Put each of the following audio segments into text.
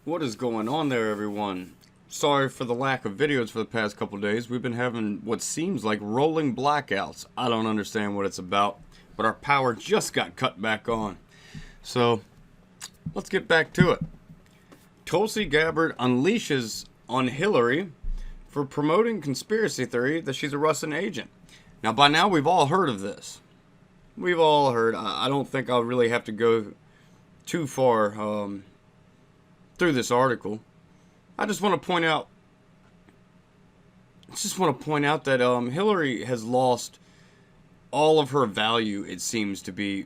What is going on there, everyone? Sorry for the lack of videos for the past couple days. We've been having what seems like rolling blackouts. I don't understand what it's about, but our power just got cut back on. So, let's get back to it. Tulsi Gabbard unleashes on Hillary for promoting conspiracy theory that she's a Russian agent. Now, by now, we've all heard of this. We've all heard. I don't think I'll really have to go too far through this article. I just want to point out that Hillary has lost all of her value. It seems to be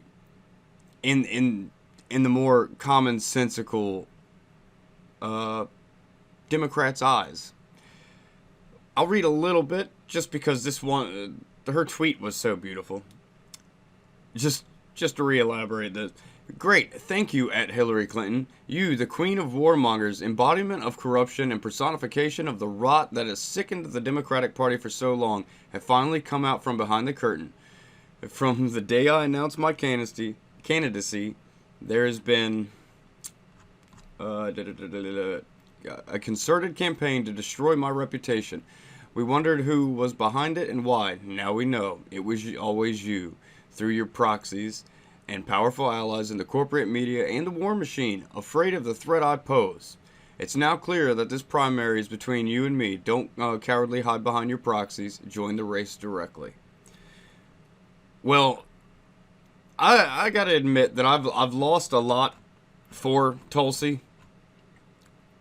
in the more commonsensical Democrats' eyes. I'll read a little bit just because this one, her tweet was so beautiful. Just to re-elaborate this. Great, thank you at Hillary Clinton. You, the queen of warmongers, embodiment of corruption and personification of the rot that has sickened the Democratic Party for so long, have finally come out from behind the curtain. From the day I announced my candidacy, there has been a concerted campaign to destroy my reputation. We wondered who was behind it and why. Now we know. It was always you, through your proxies and powerful allies in the corporate media and the war machine, afraid of the threat I pose. It's now clear that this primary is between you and me. Don't cowardly hide behind your proxies. Join the race directly. Well, I gotta admit that I've lost a lot for Tulsi.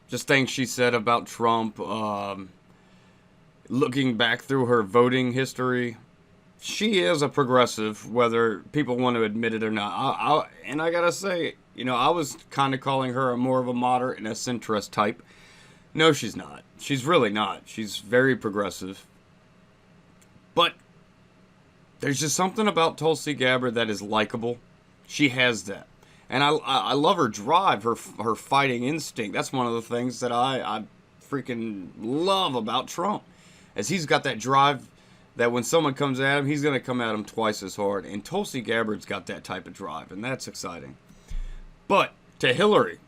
Just things she said about Trump. Looking back through her voting history, she is a progressive, whether people want to admit it or not. And I gotta say, I was kind of calling her more of a moderate and a centrist type. No, she's not. She's really not. She's very progressive. But there's just something about Tulsi Gabbard that is likable. She has that. And I love her drive, her fighting instinct. That's one of the things that I freaking love about Trump. As he's got that drive that when someone comes at him, he's going to come at him twice as hard. And Tulsi Gabbard's got that type of drive, and that's exciting. But to Hillary.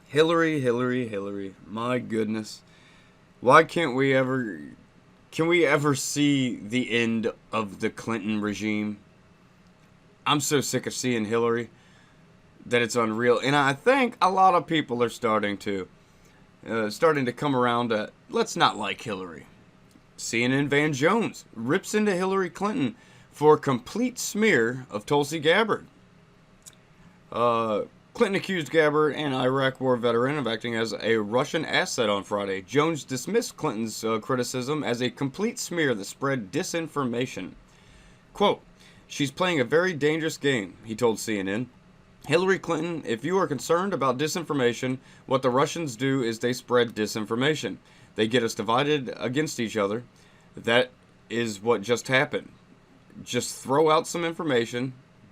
Hillary. My goodness. Why can't we ever... Can we ever see the end of the Clinton regime? I'm so sick of seeing Hillary that it's unreal. And I think a lot of people are starting to come around to, let's not like Hillary. CNN Van Jones rips into Hillary Clinton for a complete smear of Tulsi Gabbard. Clinton accused Gabbard, an Iraq war veteran, of acting as a Russian asset on Friday. Jones dismissed Clinton's criticism as a complete smear that spread disinformation. Quote, "She's playing a very dangerous game," he told CNN. "Hillary Clinton, if you are concerned about disinformation, what the Russians do is they spread disinformation. They get us divided against each other. That is what just happened. Just throw out some information,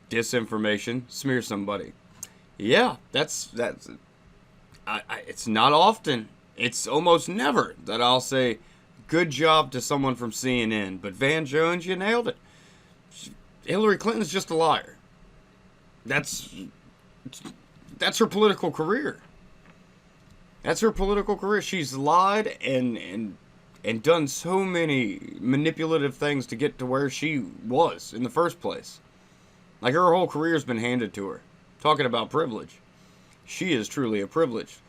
disinformation, smear somebody." Yeah, that's it's not often. It's almost never that I'll say good job to someone from CNN. But Van Jones, you nailed it. Hillary Clinton's just a liar. That's her political career. That's her political career. She's lied and done so many manipulative things to get to where she was in the first place. Like, her whole career's been handed to her. Talking about privilege. She is truly a privilege.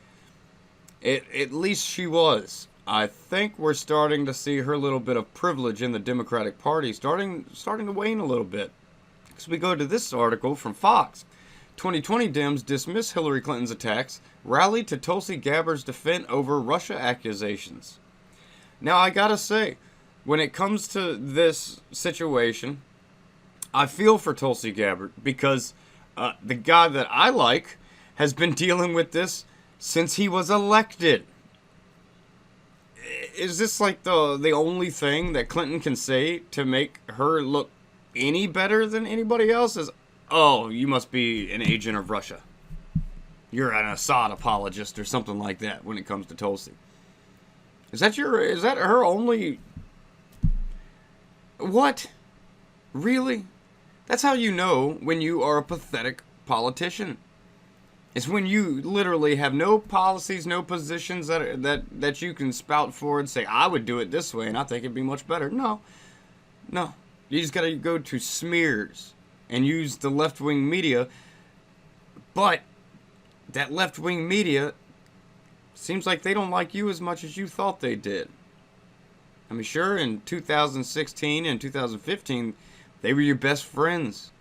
At least she was. I think we're starting to see her little bit of privilege in the Democratic Party starting to wane a little bit. So we go to this article from Fox. 2020 Dems dismiss Hillary Clinton's attacks, rally to Tulsi Gabbard's defense over Russia accusations. Now, I gotta say, when it comes to this situation, I feel for Tulsi Gabbard because the guy that I like has been dealing with this since he was elected. Is this like the only thing that Clinton can say to make her look any better than anybody else? Is, oh, you must be an agent of Russia. You're an Assad apologist or something like that when it comes to Tulsi. Is that her only... What? Really? That's how you know when you are a pathetic politician. It's when you literally have no policies, no positions that you can spout for and say, I would do it this way and I think it'd be much better. No. You just gotta go to smears and use the left-wing media. But that left-wing media seems like they don't like you as much as you thought they did. I mean, sure, in 2016 and 2015, they were your best friends.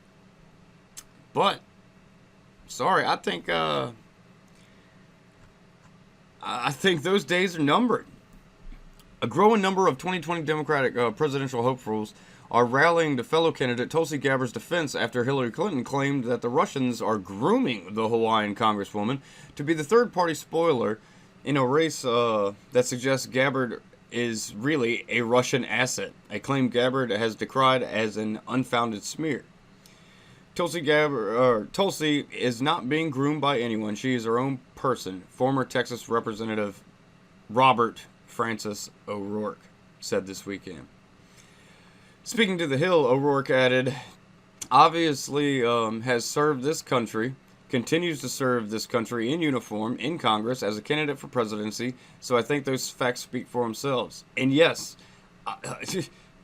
But, sorry, I think those days are numbered. A growing number of 2020 Democratic presidential hopefuls are rallying to fellow candidate Tulsi Gabbard's defense after Hillary Clinton claimed that the Russians are grooming the Hawaiian congresswoman to be the third-party spoiler in a race that suggests Gabbard is really a Russian asset, a claim Gabbard has decried as an unfounded smear. Tulsi is not being groomed by anyone. She is her own person, former Texas Representative Robert Francis O'Rourke said this weekend. Speaking to The Hill, O'Rourke added, obviously has served this country, continues to serve this country in uniform, in Congress, as a candidate for presidency, so I think those facts speak for themselves. And yes,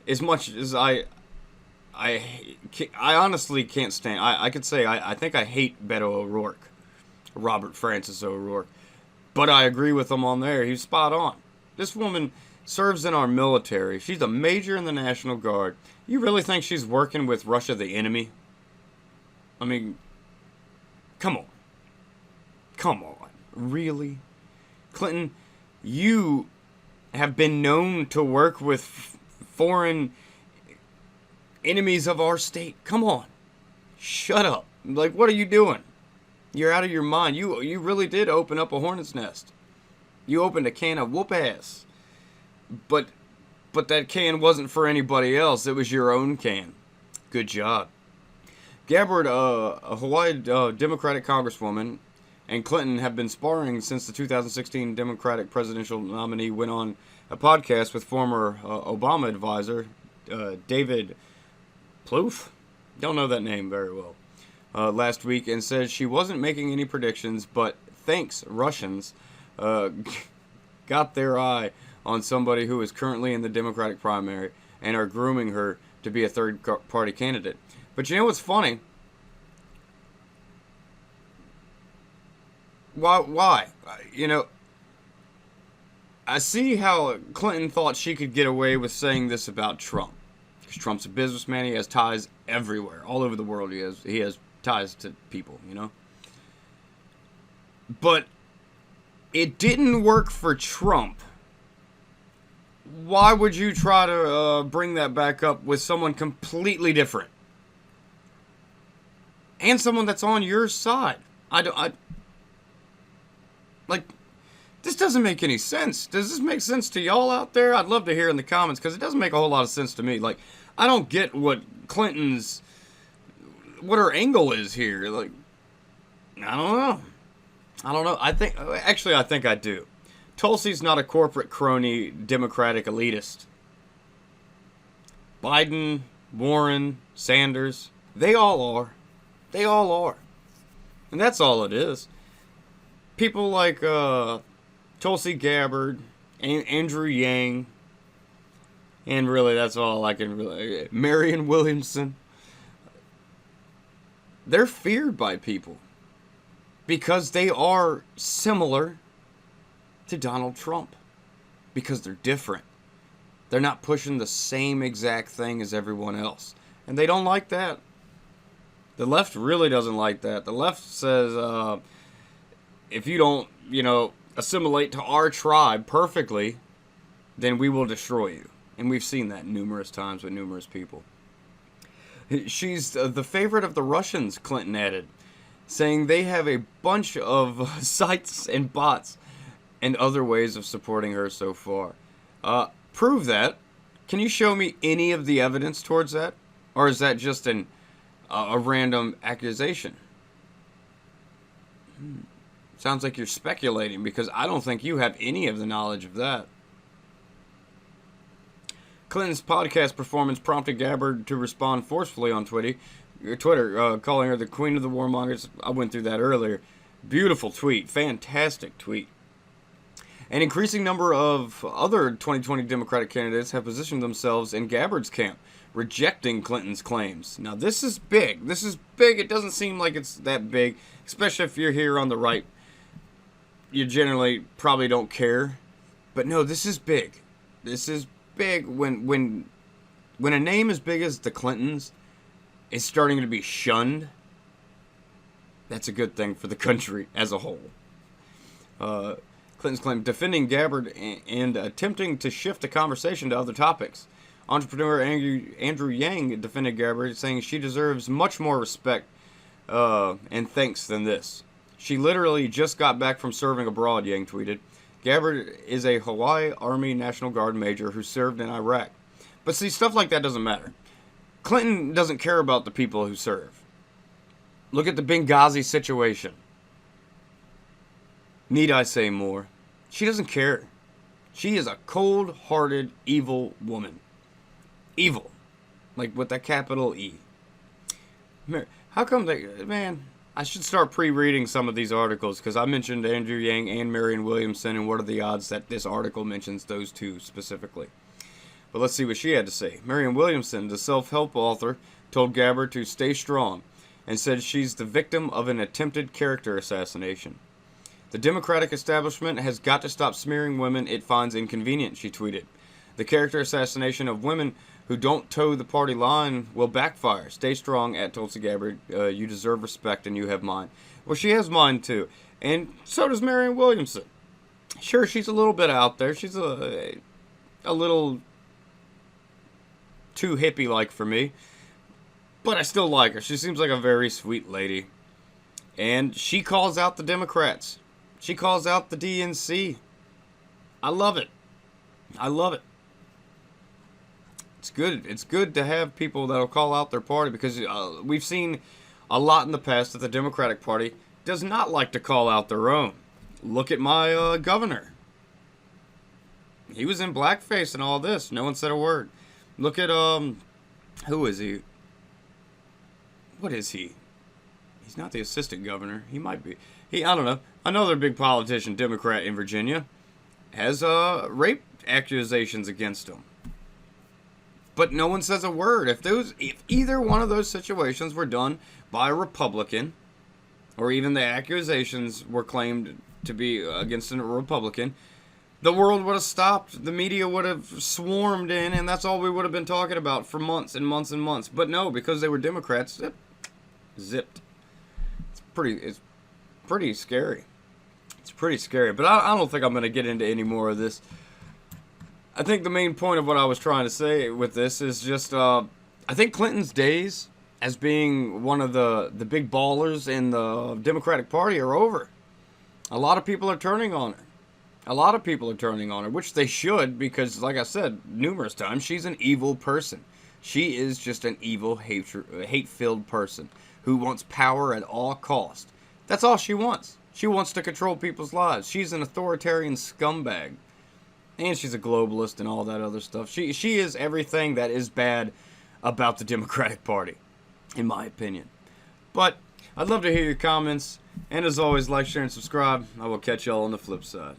as much as I honestly can't stand, I could say I think I hate Beto O'Rourke, Robert Francis O'Rourke, but I agree with him on there. He's spot on. This woman serves in our military. She's a major in the National Guard. You really think she's working with Russia, the enemy? I mean, come on, really? Clinton, you have been known to work with foreign enemies of our state. Come on, shut up. Like, what are you doing? You're out of your mind. You really did open up a hornet's nest. You opened a can of whoop ass. But that can wasn't for anybody else. It was your own can. Good job. Gabbard, a Hawaii Democratic congresswoman, and Clinton have been sparring since the 2016 Democratic presidential nominee went on a podcast with former Obama advisor David Plouffe, don't know that name very well, last week, and said she wasn't making any predictions, but thanks Russians got their eye on somebody who is currently in the Democratic primary and are grooming her to be a third-party candidate. But you know what's funny? Why? You know, I see how Clinton thought she could get away with saying this about Trump. Because Trump's a businessman. He has ties everywhere. All over the world he has ties to people, you know? But it didn't work for Trump. Why would you try to bring that back up with someone completely different? And someone that's on your side. Like, this doesn't make any sense. Does this make sense to y'all out there? I'd love to hear in the comments, because it doesn't make a whole lot of sense to me. Like, I don't get what her angle is here. Like, I don't know. I think I do. Tulsi's not a corporate crony Democratic elitist. Biden, Warren, Sanders, they all are. And that's all it is. People like Tulsi Gabbard, Andrew Yang, and really that's all I can really... Marianne Williamson. They're feared by people because they are similar to Donald Trump. Because they're different. They're not pushing the same exact thing as everyone else. And they don't like that. The left really doesn't like that. The left says, if you don't, assimilate to our tribe perfectly, then we will destroy you. And we've seen that numerous times with numerous people. She's the favorite of the Russians, Clinton added, saying they have a bunch of sites and bots and other ways of supporting her so far. Prove that. Can you show me any of the evidence towards that? Or is that just a random accusation? Sounds like you're speculating, because I don't think you have any of the knowledge of that. Clinton's podcast performance prompted Gabbard to respond forcefully on Twitter, calling her the queen of the warmongers. I went through that earlier. Beautiful tweet. Fantastic tweet. An increasing number of other 2020 Democratic candidates have positioned themselves in Gabbard's camp, rejecting Clinton's claims. Now, this is big. This is big. It doesn't seem like it's that big, especially if you're here on the right. You generally probably don't care. But no, this is big. This is big. When a name as big as the Clintons is starting to be shunned, that's a good thing for the country as a whole. Clinton's claim, defending Gabbard and attempting to shift the conversation to other topics. Entrepreneur Andrew Yang defended Gabbard, saying she deserves much more respect and thanks than this. She literally just got back from serving abroad, Yang tweeted. Gabbard is a Hawaii Army National Guard major who served in Iraq. But see, stuff like that doesn't matter. Clinton doesn't care about the people who serve. Look at the Benghazi situation. Need I say more? She doesn't care. She is a cold-hearted, evil woman. Evil. Like with that capital E. How come they... Man, I should start pre-reading some of these articles, because I mentioned Andrew Yang and Marianne Williamson, and what are the odds that this article mentions those two specifically. But let's see what she had to say. Marianne Williamson, the self-help author, told Gabbard to stay strong, and said she's the victim of an attempted character assassination. The Democratic establishment has got to stop smearing women it finds inconvenient, she tweeted. The character assassination of women who don't toe the party line will backfire. Stay strong at Tulsi Gabbard. You deserve respect and you have mine. Well, she has mine too. And so does Marianne Williamson. Sure, she's a little bit out there. She's a little too hippie-like for me. But I still like her. She seems like a very sweet lady. And she calls out the Democrats. She calls out the DNC. I love it. I love it. It's good. It's good to have people that'll call out their party, because we've seen a lot in the past that the Democratic Party does not like to call out their own. Look at my governor. He was in blackface and all this. No one said a word. Look at, who is he? What is he? He's not the assistant governor. He might be. I don't know. Another big politician, Democrat in Virginia, has rape accusations against him. But no one says a word. If either one of those situations were done by a Republican, or even the accusations were claimed to be against a Republican, the world would have stopped. The media would have swarmed in, and that's all we would have been talking about for months and months and months. But no, because they were Democrats, zipped. It's pretty scary. It's pretty scary. But I don't think I'm going to get into any more of this. I think the main point of what I was trying to say with this is just, I think Clinton's days as being one of the big ballers in the Democratic Party are over. A lot of people are turning on her. A lot of people are turning on her, which they should, because, like I said numerous times, she's an evil person. She is just an evil, hate-filled person who wants power at all costs. That's all she wants. She wants to control people's lives. She's an authoritarian scumbag. And she's a globalist and all that other stuff. She is everything that is bad about the Democratic Party, in my opinion. But I'd love to hear your comments. And as always, like, share, and subscribe. I will catch y'all on the flip side.